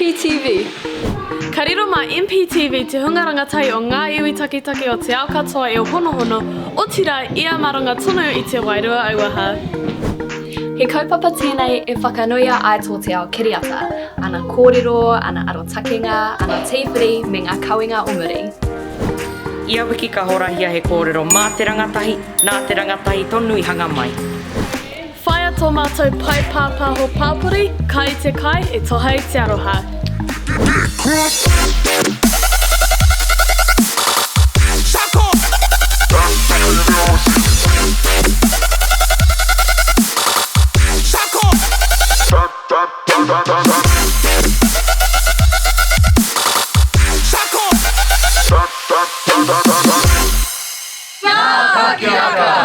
MPTV. Ka riro mā MPTV te hunga rangatai o ngā iwi takitaki o te ao katoa e o honohono o tira ia maranga tonu i te wairua auaha. He kaupapa tēnei e whakanuia ai tō te ao kiriata, ana kōrero, ana arotakinga, ana tīwhiri me ngā kauinga o muri. Ia wiki ka horahia he kōrero mā te rangatahi, nā te rangatahi tonu i hanga mai. Whaia tō mātou pai pāpaho pāpuri, kai te kai e tohai te aroha. Takiaka!